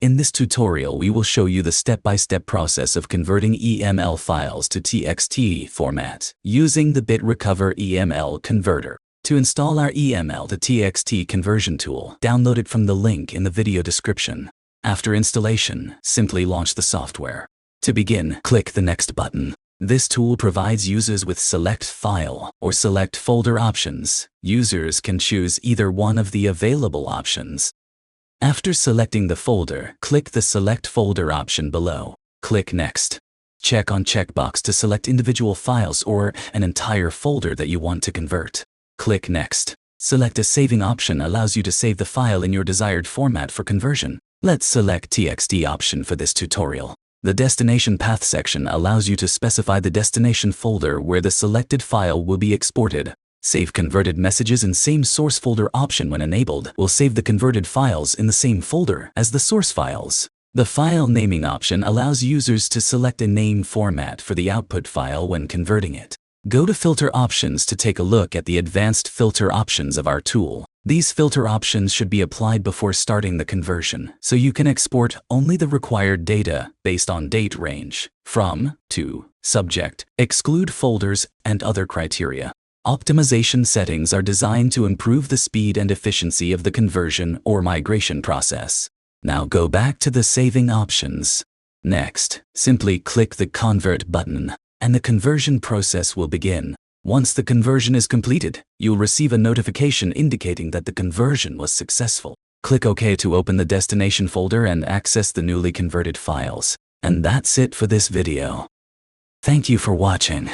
In this tutorial, we will show you the step-by-step process of converting EML files to TXT format using the BitRecover EML converter. To install our EML to TXT conversion tool, download it from the link in the video description. After installation, simply launch the software. To begin, click the Next button. This tool provides users with Select File or Select Folder options. Users can choose either one of the available options. After selecting the folder, click the Select Folder option below. Click Next. Check on checkbox to select individual files or an entire folder that you want to convert. Click Next. Select a saving option allows you to save the file in your desired format for conversion. Let's select TXT option for this tutorial. The Destination Path section allows you to specify the destination folder where the selected file will be exported. Save converted messages in same source folder option when enabled will save the converted files in the same folder as the source files. The file naming option allows users to select a name format for the output file when converting it. Go to Filter Options to take a look at the advanced filter options of our tool. These filter options should be applied before starting the conversion, so you can export only the required data based on date range, from, to, subject, exclude folders, and other criteria. Optimization settings are designed to improve the speed and efficiency of the conversion or migration process. Now go back to the saving options. Next, simply click the Convert button, and the conversion process will begin. Once the conversion is completed, you'll receive a notification indicating that the conversion was successful. Click OK to open the destination folder and access the newly converted files. And that's it for this video. Thank you for watching.